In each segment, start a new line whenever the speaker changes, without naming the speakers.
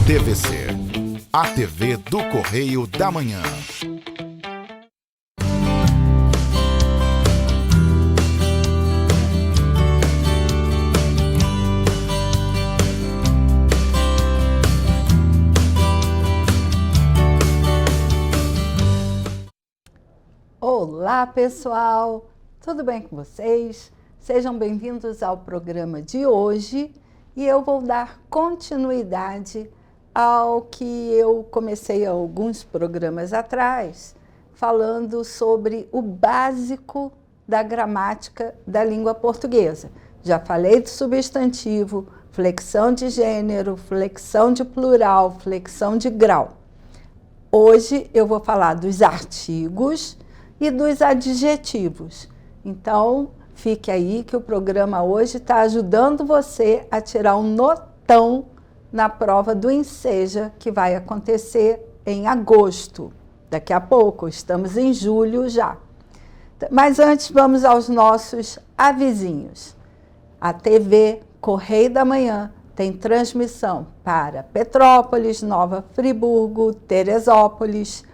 TVC, a TV do Correio da Manhã.
Olá, pessoal! Tudo bem com vocês? Sejam bem-vindos ao programa de hoje e eu vou dar continuidade ao que eu comecei alguns programas atrás, falando sobre o básico da gramática da língua portuguesa. Já falei de substantivo, flexão de gênero, flexão de plural, flexão de grau. Hoje eu vou falar dos artigos e dos adjetivos. Então, fique aí que o programa hoje está ajudando você a tirar um notão na prova do Enseja, que vai acontecer em agosto. Daqui a pouco, estamos em julho já. Mas antes, vamos aos nossos avisinhos. A TV Correio da Manhã tem transmissão para Petrópolis, Nova Friburgo, Teresópolis,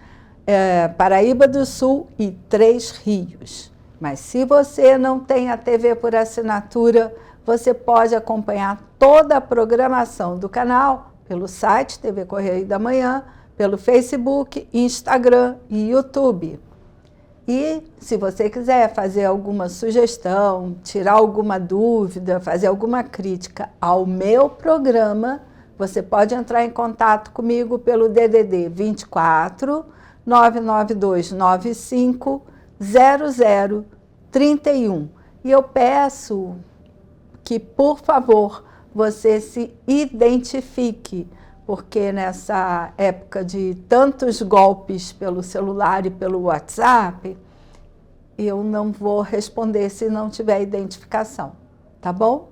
Paraíba do Sul e Três Rios. Mas se você não tem a TV por assinatura, você pode acompanhar toda a programação do canal pelo site TV Correio da Manhã, pelo Facebook, Instagram e YouTube. E se você quiser fazer alguma sugestão, tirar alguma dúvida, fazer alguma crítica ao meu programa, você pode entrar em contato comigo pelo DDD 24 99295 0031. E eu peço que, por favor, você se identifique, porque nessa época de tantos golpes pelo celular e pelo WhatsApp, eu não vou responder se não tiver identificação, tá bom?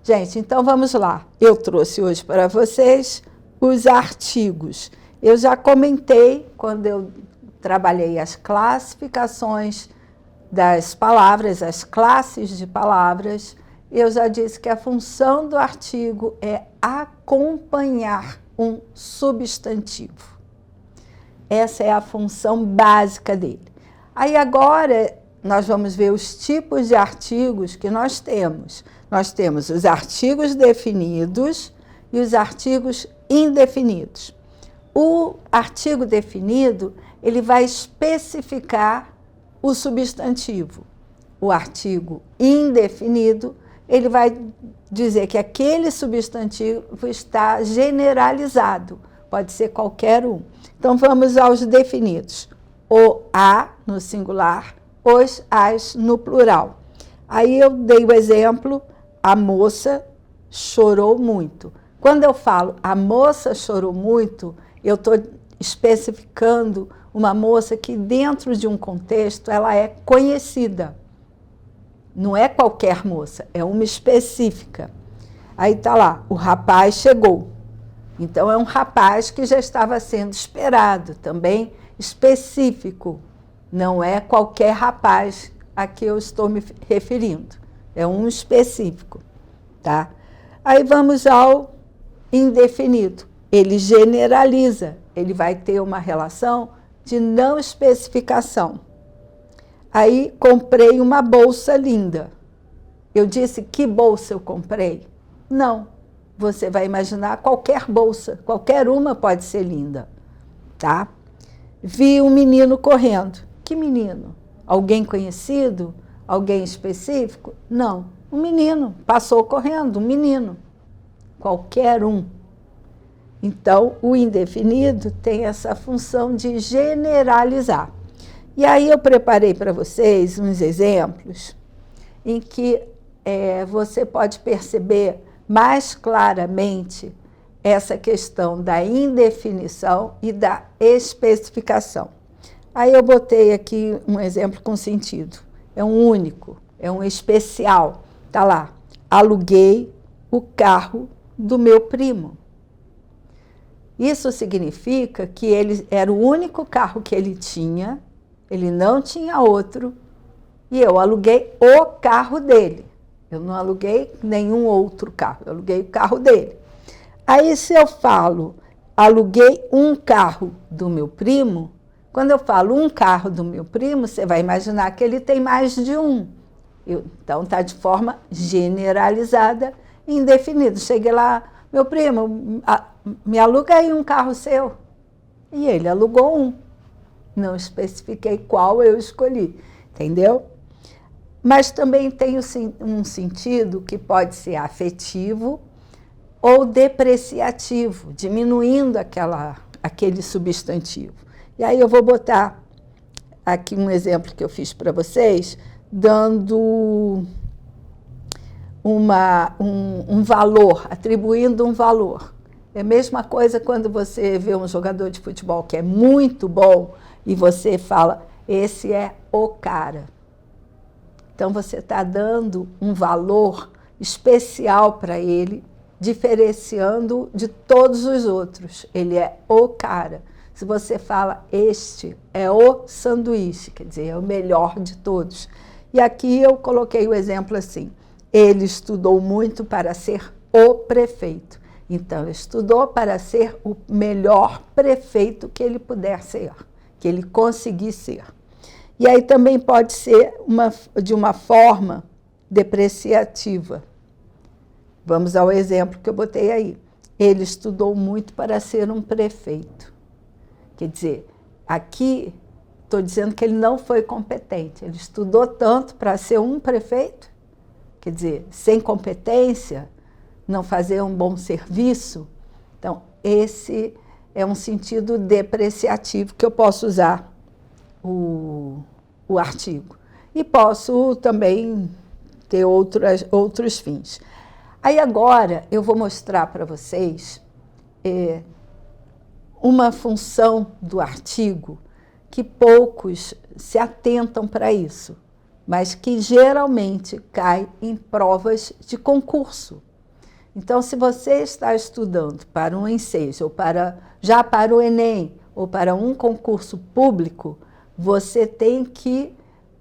Gente, então vamos lá. Eu trouxe hoje para vocês os artigos. Eu já comentei quando eu trabalhei as classificações das palavras, as classes de palavras. Eu já disse que a função do artigo é acompanhar um substantivo. Essa é a função básica dele. Aí agora nós vamos ver os tipos de artigos que nós temos. Nós temos os artigos definidos e os artigos indefinidos. O artigo definido, ele vai especificar o substantivo. O artigo indefinido, ele vai dizer que aquele substantivo está generalizado, pode ser qualquer um. Então, vamos aos definidos. O a no singular, os as no plural. Aí eu dei o exemplo, a moça chorou muito. Quando eu falo a moça chorou muito, eu estou especificando uma moça que dentro de um contexto ela é conhecida. Não é qualquer moça, é uma específica. Aí está lá, o rapaz chegou. Então é um rapaz que já estava sendo esperado, também específico. Não é qualquer rapaz a que eu estou me referindo. É um específico, tá? Aí vamos ao indefinido. Ele generaliza, ele vai ter uma relação de não especificação. Aí, comprei uma bolsa linda. Eu disse, que bolsa eu comprei? Não, você vai imaginar qualquer bolsa, qualquer uma pode ser linda, tá? Vi um menino correndo. Que menino? Alguém conhecido? Alguém específico? Não, um menino, passou correndo, um menino. Qualquer um. Então, o indefinido tem essa função de generalizar. E aí eu preparei para vocês uns exemplos em que você pode perceber mais claramente essa questão da indefinição e da especificação. Aí eu botei aqui um exemplo com sentido. É um único, é um especial. Está lá, aluguei o carro do meu primo. Isso significa que ele era o único carro que ele tinha, ele não tinha outro, E eu aluguei o carro dele. Eu não aluguei nenhum outro carro, eu aluguei o carro dele. Aí, se eu falo, aluguei um carro do meu primo, quando eu falo um carro do meu primo, você vai imaginar que ele tem mais de um. Então, está de forma generalizada e indefinida. Cheguei lá, meu primo, me aluga aí um carro seu. E ele alugou um. Não especifiquei qual eu escolhi, entendeu? Mas também tem um sentido que pode ser afetivo ou depreciativo, diminuindo aquele substantivo. E aí eu vou botar aqui um exemplo que eu fiz para vocês, dando um valor, atribuindo um valor. É a mesma coisa quando você vê um jogador de futebol que é muito bom e você fala, esse é o cara. Então, você está dando um valor especial para ele, diferenciando de todos os outros. Ele é o cara. Se você fala, este é o sanduíche, quer dizer, é o melhor de todos. E aqui eu coloquei o exemplo assim, ele estudou muito para ser o prefeito. Então, ele estudou para ser o melhor prefeito que ele puder ser, que ele conseguir ser. E aí também pode ser de uma forma depreciativa. Vamos ao exemplo que eu botei aí. Ele estudou muito para ser um prefeito. Quer dizer, aqui estou dizendo que ele não foi competente. Ele estudou tanto para ser um prefeito, quer dizer, sem competência, não fazer um bom serviço. Então, esse é um sentido depreciativo que eu posso usar o artigo. E posso também ter outros fins. Aí agora eu vou mostrar para vocês uma função do artigo que poucos se atentam para isso, mas que geralmente cai em provas de concurso. Então, se você está estudando para um ensejo, ou já para o Enem, ou para um concurso público, você tem que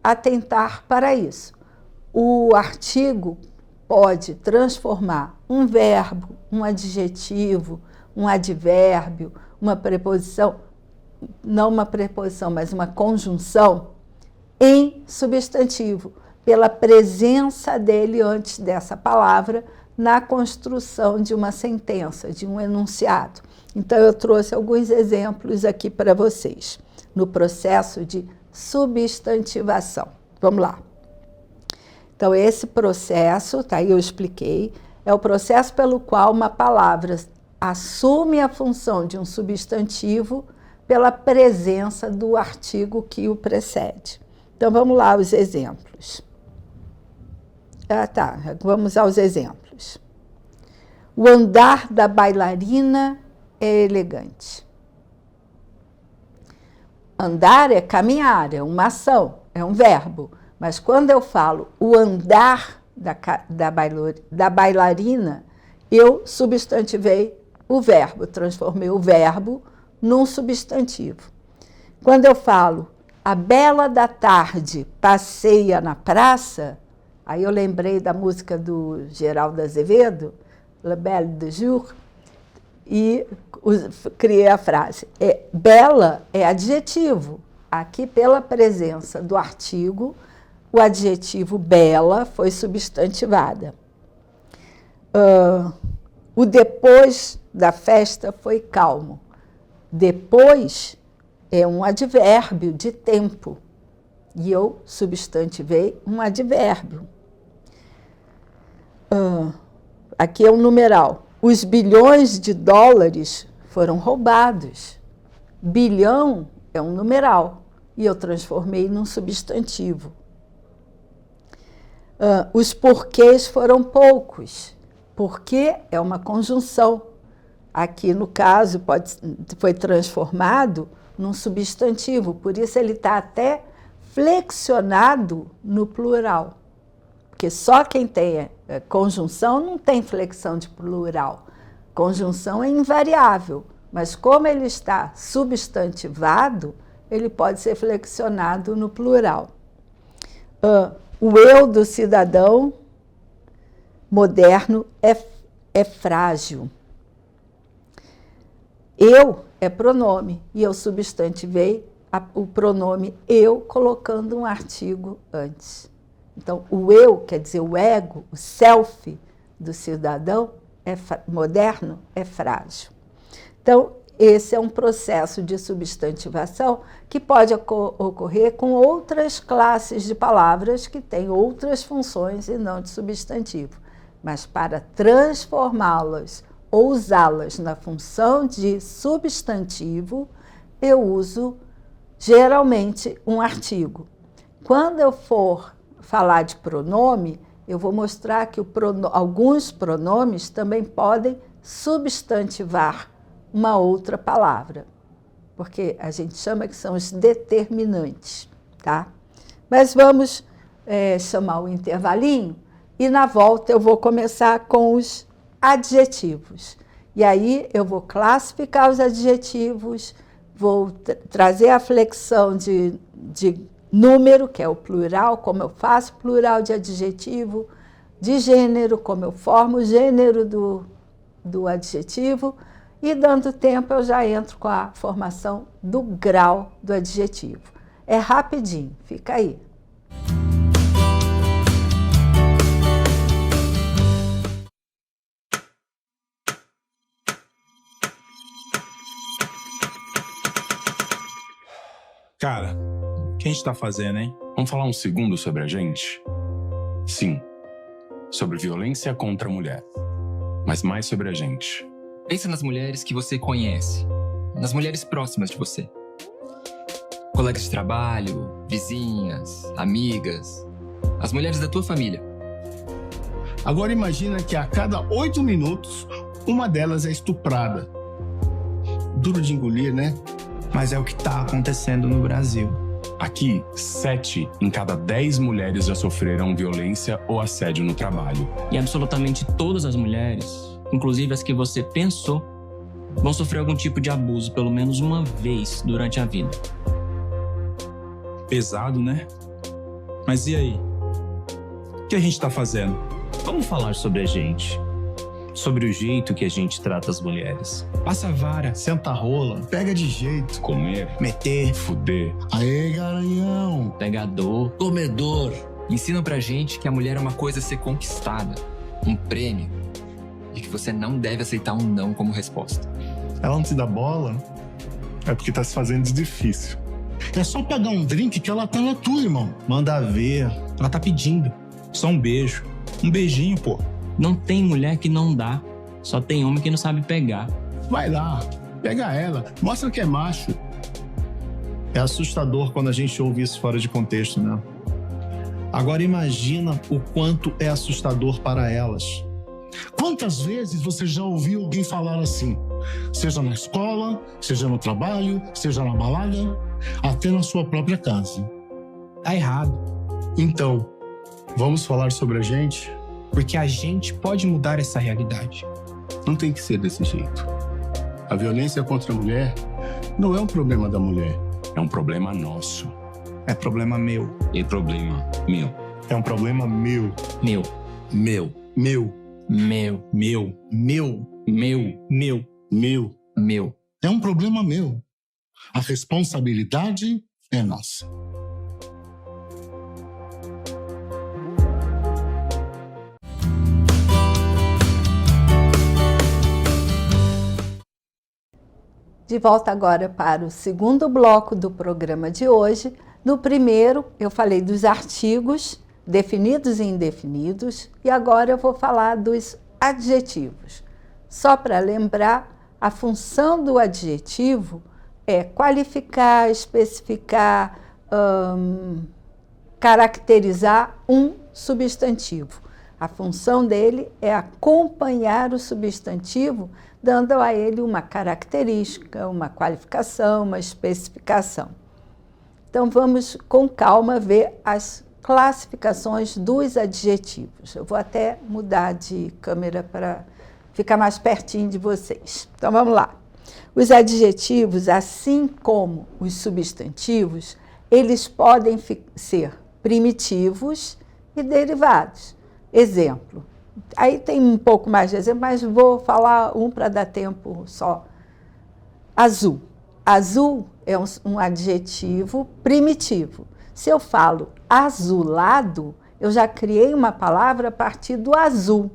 atentar para isso. O artigo pode transformar um verbo, um adjetivo, um advérbio, uma preposição, não uma preposição, mas uma conjunção, em substantivo, pela presença dele antes dessa palavra na construção de uma sentença, de um enunciado. Então, eu trouxe alguns exemplos aqui para vocês, no processo de substantivação. Vamos lá. Então, esse processo, tá aí eu expliquei, é o processo pelo qual uma palavra assume a função de um substantivo pela presença do artigo que o precede. Então, vamos lá aos exemplos. Vamos aos exemplos. O andar da bailarina é elegante. Andar é caminhar, é uma ação, é um verbo. Mas quando eu falo o andar da bailarina, eu substantivei o verbo, transformei o verbo num substantivo. Quando eu falo a bela da tarde passeia na praça, aí eu lembrei da música do Geraldo Azevedo, La Belle de Jour, e criei a frase. Bela é adjetivo. Aqui, pela presença do artigo, o adjetivo bela foi substantivada. O depois da festa foi calmo. Depois é um advérbio de tempo. E eu substantivei um advérbio. Aqui é um numeral. Os bilhões de dólares foram roubados. Bilhão é um numeral. E eu transformei num substantivo. Os porquês foram poucos. Porque é uma conjunção. Aqui, no caso, foi transformado num substantivo. Por isso, ele está até flexionado no plural. Porque só quem tem conjunção não tem flexão de plural. Conjunção é invariável. Mas como ele está substantivado, ele pode ser flexionado no plural. O eu do cidadão moderno é frágil. Eu é pronome e eu substantivei o pronome eu colocando um artigo antes. Então, o eu, quer dizer, o ego, o self do cidadão moderno é frágil. Então, esse é um processo de substantivação que pode ocorrer com outras classes de palavras que têm outras funções e não de substantivo. Mas para transformá-las ou usá-las na função de substantivo, eu uso geralmente um artigo. Quando eu for falar de pronome, eu vou mostrar que alguns pronomes também podem substantivar uma outra palavra, porque a gente chama que são os determinantes, tá? Mas vamos chamar o intervalinho e na volta eu vou começar com os adjetivos. E aí eu vou classificar os adjetivos, vou trazer a flexão de número, que é o plural, como eu faço plural de adjetivo, de gênero, como eu formo o gênero do adjetivo, e dando tempo eu já entro com a formação do grau do adjetivo. É rapidinho, fica aí.
Cara, o que a gente tá fazendo, hein?
Vamos falar um segundo sobre a gente? Sim, sobre violência contra a mulher, mas mais sobre a gente.
Pensa nas mulheres que você conhece, nas mulheres próximas de você. Colegas de trabalho, vizinhas, amigas, as mulheres da tua família.
Agora imagina que a cada 8 minutos, uma delas é estuprada. Duro de engolir, né?
Mas é o que tá acontecendo no Brasil.
Aqui, 7 em cada 10 mulheres já sofreram violência ou assédio no trabalho.
E absolutamente todas as mulheres, inclusive as que você pensou, vão sofrer algum tipo de abuso pelo menos uma vez durante a vida.
Pesado, né? Mas e aí? O que a gente tá fazendo?
Vamos falar sobre a gente. Sobre o jeito que a gente trata as mulheres.
Passa a vara,
Senta a rola, pega de jeito.
Comer,
meter,
fuder.
Aê, garanhão.
Pegador,
Comedor. Ensinam pra gente que a mulher é uma coisa a ser conquistada, um prêmio, e que você não deve aceitar um não como resposta.
Ela não te dá bola, é porque tá se fazendo de difícil. É só pegar um drink que ela tá na tua, irmão.
manda ver. Ela tá pedindo. Só um beijo. Um beijinho, pô.
não tem mulher que não dá, só tem homem que não sabe pegar.
Vai lá, pega ela, mostra que é macho. É assustador quando a gente ouve isso fora de contexto, né? Agora imagina o quanto é assustador para elas. Quantas vezes você já ouviu alguém falar assim? Seja na escola, seja no trabalho, seja na balada, até na sua própria casa.
Tá errado.
Então, vamos falar sobre a gente?
Porque a gente pode mudar essa realidade.
Não tem que ser desse jeito. A violência contra a mulher não é um problema da mulher.
É um problema nosso.
É problema meu.
E problema meu.
É um problema meu.
Meu,
Meu.
Meu.
meu,
Meu.
Meu.
meu,
Meu.
Meu.
meu.
É um problema meu. A responsabilidade é nossa.
De volta agora para o segundo bloco do programa de hoje. No primeiro, eu falei dos artigos definidos e indefinidos, e agora eu vou falar dos adjetivos. Só para lembrar, a função do adjetivo é qualificar, especificar, caracterizar um substantivo. A função dele é acompanhar o substantivo, dando a ele uma característica, uma qualificação, uma especificação. Então, vamos com calma ver as classificações dos adjetivos. Eu vou até mudar de câmera para ficar mais pertinho de vocês. Então, vamos lá. Os adjetivos, assim como os substantivos, eles podem ser primitivos e derivados. Exemplo. Aí tem um pouco mais de exemplo, mas vou falar um para dar tempo só. Azul. Azul é um adjetivo primitivo. Se eu falo azulado, eu já criei uma palavra a partir do azul.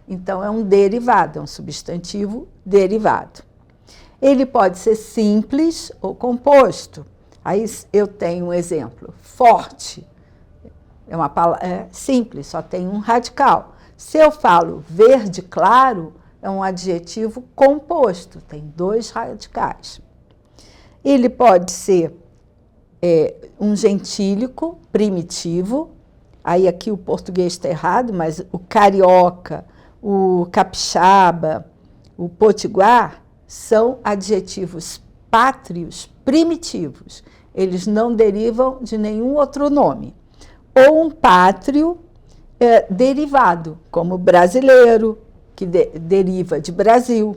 Então, é um derivado, é um substantivo derivado. Ele pode ser simples ou composto. Aí eu tenho um exemplo. Forte é uma palavra simples, só tem um radical. Se eu falo verde claro, é um adjetivo composto, tem 2 radicais. Ele pode ser um gentílico primitivo. Aí aqui o português está errado, mas o carioca, o capixaba, o potiguar são adjetivos pátrios primitivos. Eles não derivam de nenhum outro nome. Ou um pátrio derivado, como brasileiro, que deriva de Brasil,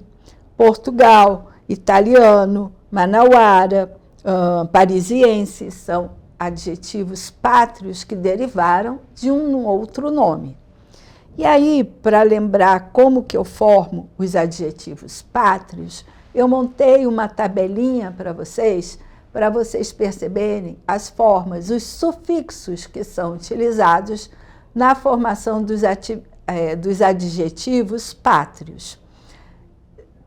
Portugal, italiano, manauara, parisiense, são adjetivos pátrios que derivaram de um outro nome. E aí, para lembrar como que eu formo os adjetivos pátrios, eu montei uma tabelinha para vocês perceberem as formas, os sufixos que são utilizados na formação dos adjetivos pátrios.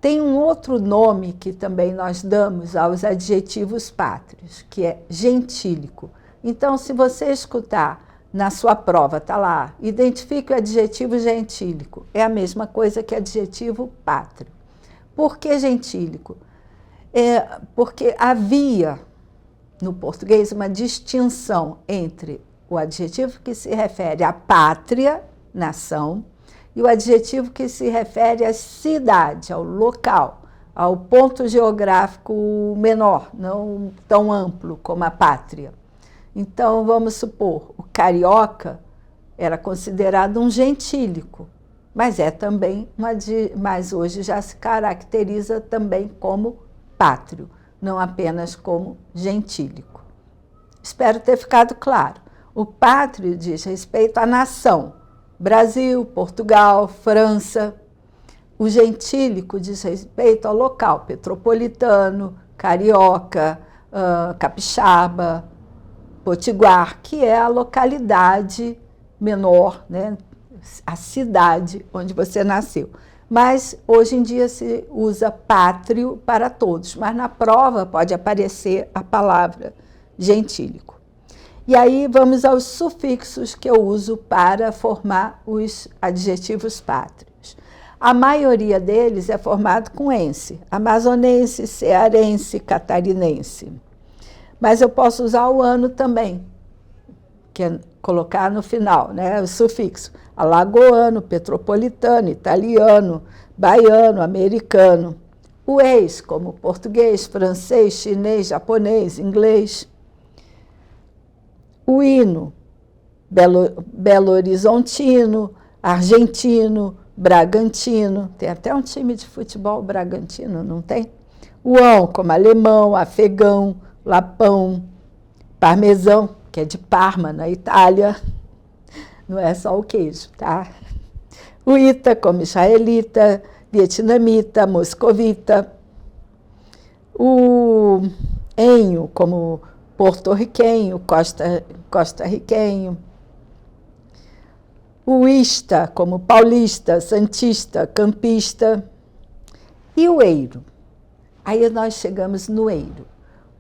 Tem um outro nome que também nós damos aos adjetivos pátrios, que é gentílico. Então, se você escutar na sua prova, está lá, identifique o adjetivo gentílico. É a mesma coisa que adjetivo pátrio. Por que gentílico? Porque havia, no português, uma distinção entre o adjetivo que se refere à pátria, nação, e o adjetivo que se refere à cidade, ao local, ao ponto geográfico menor, não tão amplo como a pátria. Então, vamos supor, o carioca era considerado um gentílico, mas é também mas hoje já se caracteriza também como pátrio, não apenas como gentílico. Espero ter ficado claro. O pátrio diz respeito à nação, Brasil, Portugal, França. O gentílico diz respeito ao local, petropolitano, carioca, capixaba, potiguar, que é a localidade menor, né? A cidade onde você nasceu. Mas hoje em dia se usa pátrio para todos, mas na prova pode aparecer a palavra gentílico. E aí vamos aos sufixos que eu uso para formar os adjetivos pátrios. A maioria deles é formado com ense, amazonense, cearense, catarinense. Mas eu posso usar o ano também, que é colocar no final, né, o sufixo. Alagoano, petropolitano, italiano, baiano, americano. O ex, como português, francês, chinês, japonês, inglês. O hino, Belo Horizontino, argentino, bragantino. Tem até um time de futebol bragantino, não tem? O ão, como alemão, afegão, lapão, parmesão, que é de Parma, na Itália. Não é só o queijo, tá? O ita, como israelita, vietnamita, moscovita. O enho, como porto-riquenho, costa-riquenho. O ista, como paulista, santista, campista. E o eiro. Aí nós chegamos no eiro.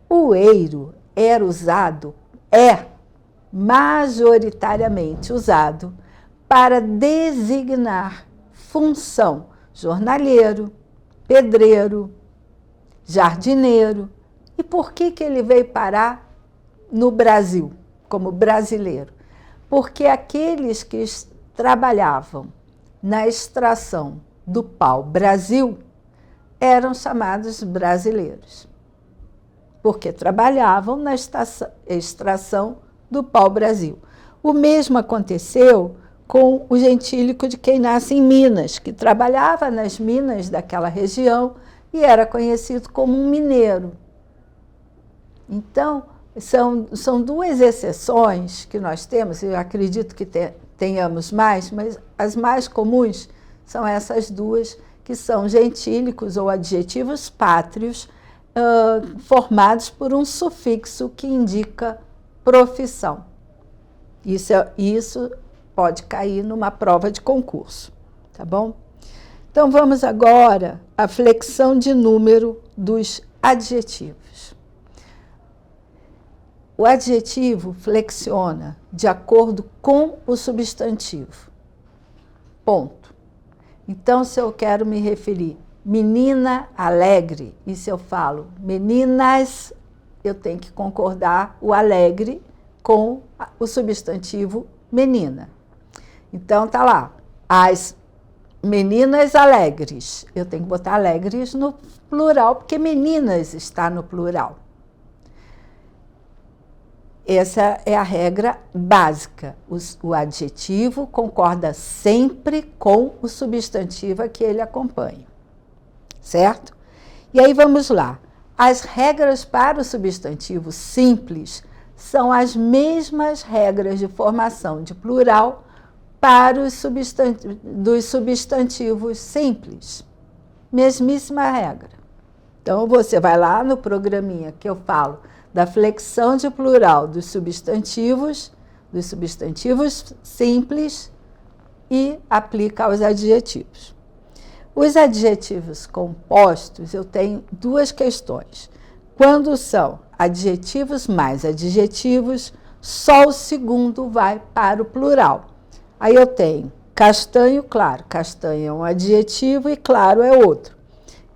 O eiro era usado, majoritariamente usado para designar função, jornalheiro, pedreiro, jardineiro. E por que ele veio parar no Brasil, como brasileiro? Porque aqueles que trabalhavam na extração do pau-brasil eram chamados brasileiros, porque trabalhavam na extração do pau-brasil. O mesmo aconteceu com o gentílico de quem nasce em Minas, que trabalhava nas minas daquela região e era conhecido como um mineiro. Então, São duas exceções que nós temos, eu acredito que tenhamos mais, mas as mais comuns são essas duas, que são gentílicos ou adjetivos pátrios, formados por um sufixo que indica profissão. Isso pode cair numa prova de concurso, tá bom? Então, vamos agora à flexão de número dos adjetivos. O adjetivo flexiona de acordo com o substantivo. Ponto. Então, se eu quero me referir menina alegre, e se eu falo meninas, eu tenho que concordar o alegre com o substantivo menina. Então, tá lá, as meninas alegres. Eu tenho que botar alegres no plural, porque meninas está no plural. Essa é a regra básica. O adjetivo concorda sempre com o substantivo a que ele acompanha. Certo? E aí vamos lá. As regras para o substantivo simples são as mesmas regras de formação de plural para os dos substantivos simples. Mesmíssima regra. Então, você vai lá no programinha que eu falo da flexão de plural dos substantivos simples e aplica aos adjetivos. Os adjetivos compostos, eu tenho duas questões. Quando são adjetivos mais adjetivos, só o segundo vai para o plural. Aí eu tenho castanho, claro. Castanho é um adjetivo e claro é outro.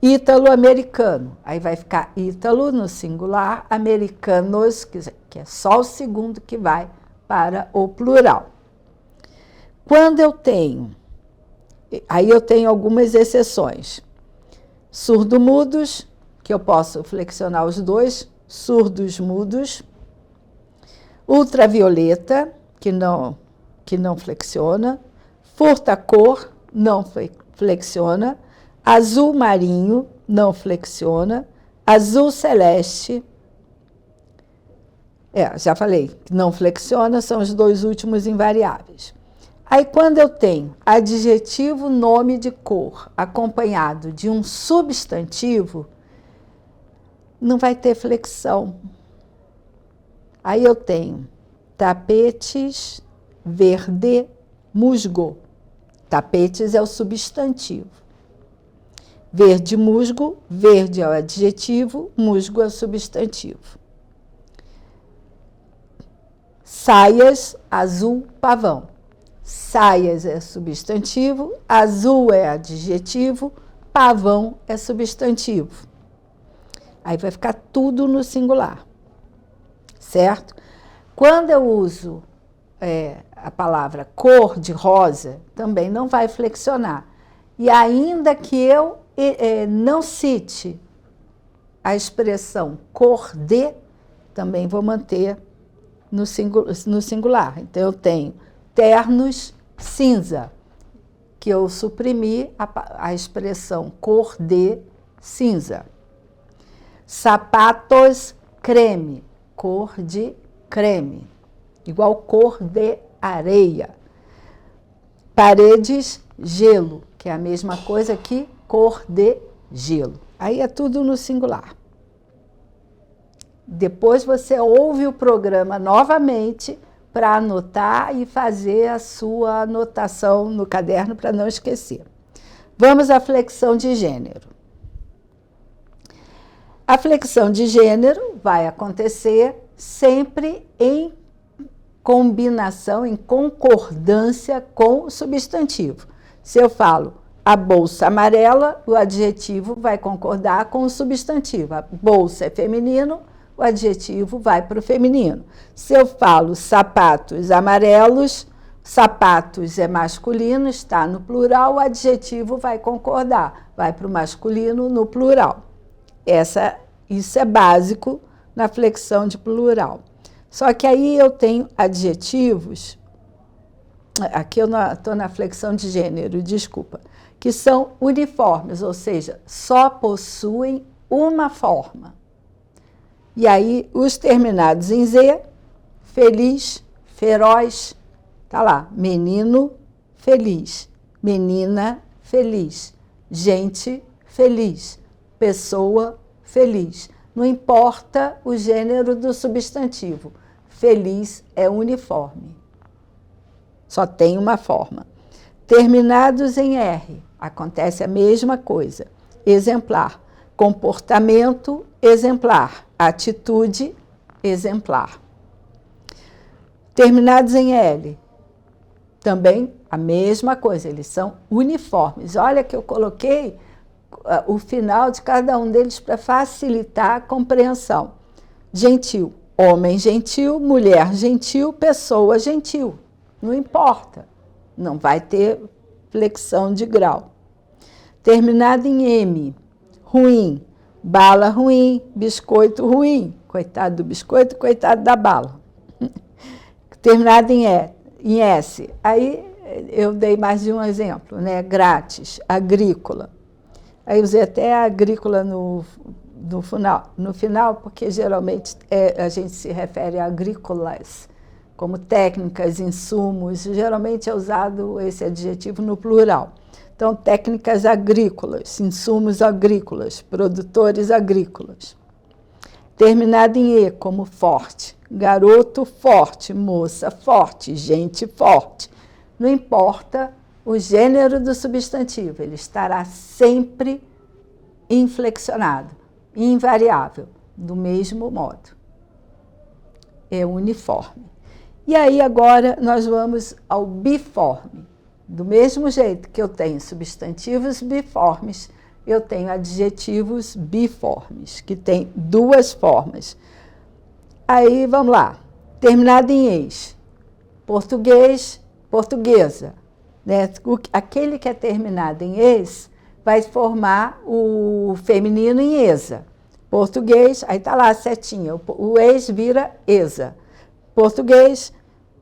Ítalo-americano. Aí vai ficar ítalo no singular, americanos, que é só o segundo que vai para o plural. Quando eu tenho... Aí eu tenho algumas exceções. Surdo-mudos, que eu posso flexionar os dois. Surdos-mudos. Ultravioleta, que não flexiona. Furta-cor, não flexiona. Azul marinho, não flexiona. Azul celeste, já falei, não flexiona, são os dois últimos invariáveis. Aí, quando eu tenho adjetivo, nome de cor, acompanhado de um substantivo, não vai ter flexão. Aí eu tenho tapetes, verde, musgo. Tapetes é o substantivo. Verde, musgo, verde é o adjetivo, musgo é o substantivo. Saias, azul, pavão. Saias é substantivo, azul é adjetivo, pavão é substantivo. Aí vai ficar tudo no singular, certo? Quando eu uso a palavra cor de rosa, também não vai flexionar. E ainda que eu não cite a expressão cor de, também vou manter no singular. Então, eu tenho ternos cinza, que eu suprimi a expressão cor de cinza. Sapatos creme, cor de creme, igual cor de areia. Paredes, gelo, que é a mesma coisa que cor de gelo. Aí é tudo no singular. Depois você ouve o programa novamente para anotar e fazer a sua anotação no caderno para não esquecer. Vamos à flexão de gênero. A flexão de gênero vai acontecer sempre em combinação, em concordância com o substantivo. Se eu falo a bolsa amarela, o adjetivo vai concordar com o substantivo. A bolsa é feminino, o adjetivo vai para o feminino. Se eu falo sapatos amarelos, sapatos é masculino, está no plural, o adjetivo vai concordar, vai para o masculino no plural. Isso é básico na flexão de plural. Só que aí eu tenho adjetivos, aqui eu estou na flexão de gênero, desculpa, que são uniformes, ou seja, só possuem uma forma. E aí, os terminados em Z, feliz, feroz, tá lá, menino, feliz, menina, feliz, gente, feliz, pessoa, feliz. Não importa o gênero do substantivo, feliz é uniforme. Só tem uma forma. Terminados em R, acontece a mesma coisa. Exemplar, comportamento, exemplar, atitude, exemplar. Terminados em L, também a mesma coisa, eles são uniformes. Olha que eu coloquei o final de cada um deles para facilitar a compreensão. Gentil, homem gentil, mulher gentil, pessoa gentil. Não importa, não vai ter flexão de grau. Terminado em M, ruim, bala ruim, biscoito ruim. Coitado do biscoito, coitado da bala. Terminado em S, aí eu dei mais de um exemplo, né? Grátis, agrícola. Aí usei até a agrícola no final, porque geralmente a gente se refere a agrícolas, como técnicas, insumos, geralmente é usado esse adjetivo no plural. Então, técnicas agrícolas, insumos agrícolas, produtores agrícolas. Terminado em E, como forte, garoto forte, moça forte, gente forte. Não importa o gênero do substantivo, ele estará sempre inflexionado, invariável, do mesmo modo. É uniforme. E aí agora nós vamos ao biforme. Do mesmo jeito que eu tenho substantivos biformes, eu tenho adjetivos biformes, que têm duas formas. Aí, vamos lá. Terminado em ex. Português, portuguesa. Né? Aquele que é terminado em ex vai formar o feminino em esa. Português, aí está lá a setinha. O ex vira esa. Português,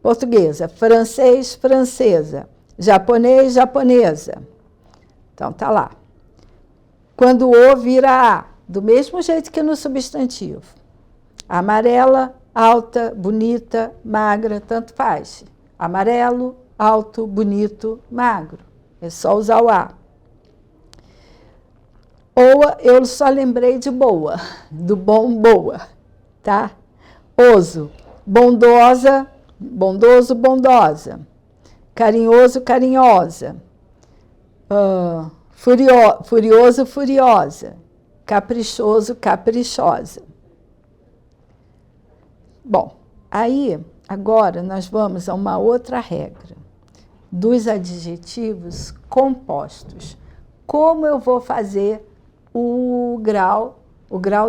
portuguesa. Francês, francesa. Japonês, japonesa. Então, tá lá. Quando o vira A, do mesmo jeito que no substantivo. Amarela, alta, bonita, magra, tanto faz. Amarelo, alto, bonito, magro. É só usar o A. Boa, eu só lembrei de boa, do bom, boa, tá? Oso, bondosa, bondoso, bondosa. Carinhoso, carinhosa. Furioso, furiosa. Caprichoso, caprichosa. Bom, aí, agora nós vamos a uma outra regra dos adjetivos compostos. Como eu vou fazer o grau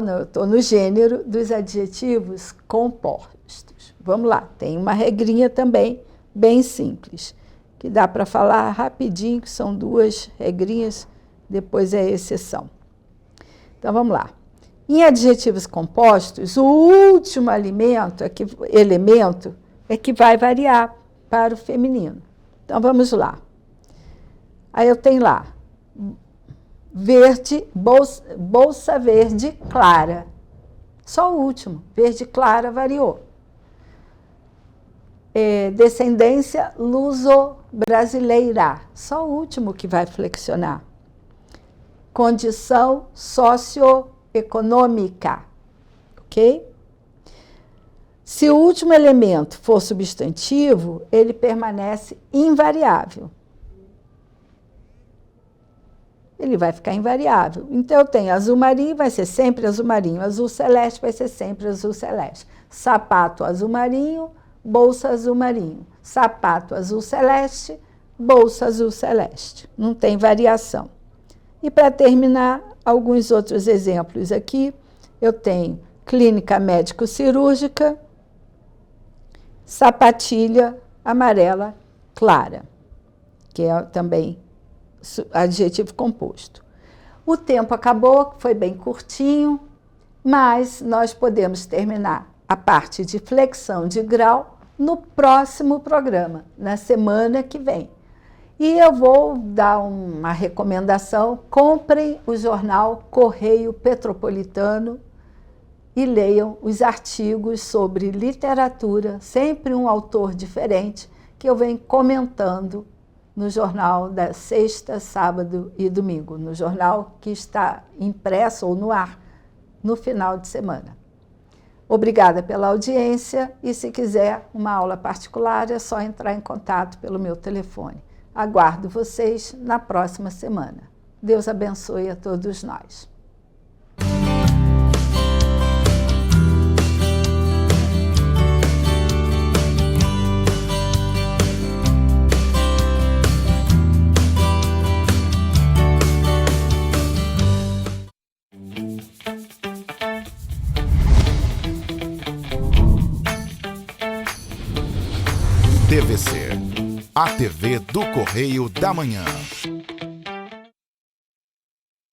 não, eu estou no gênero dos adjetivos compostos. Vamos lá, tem uma regrinha também bem simples, que dá para falar rapidinho, que são duas regrinhas, depois é exceção. Então, vamos lá. Em adjetivos compostos, o último elemento é que vai variar para o feminino. Então, vamos lá. Aí eu tenho lá, verde, bolsa verde clara. Só o último, verde clara variou. Descendência luso-brasileira. Só o último que vai flexionar. Condição socioeconômica. Ok? Se o último elemento for substantivo, ele permanece invariável. Ele vai ficar invariável. Então, eu tenho azul marinho, vai ser sempre azul marinho. Azul celeste vai ser sempre azul celeste. Sapato azul marinho, bolsa azul marinho. Sapato azul celeste, bolsa azul celeste. Não tem variação. E para terminar, alguns outros exemplos aqui. Eu tenho clínica médico-cirúrgica, sapatilha amarela clara, que é também adjetivo composto. O tempo acabou, foi bem curtinho, mas nós podemos terminar a parte de flexão de grau no próximo programa, na semana que vem. E eu vou dar uma recomendação: comprem o jornal Correio Petropolitano, e leiam os artigos sobre literatura, sempre um autor diferente, que eu venho comentando no jornal da sexta, sábado e domingo, no jornal que está impresso ou no ar no final de semana. Obrigada pela audiência e, se quiser uma aula particular, é só entrar em contato pelo meu telefone. Aguardo vocês na próxima semana. Deus abençoe a todos nós.
TVC, a TV do Correio da Manhã.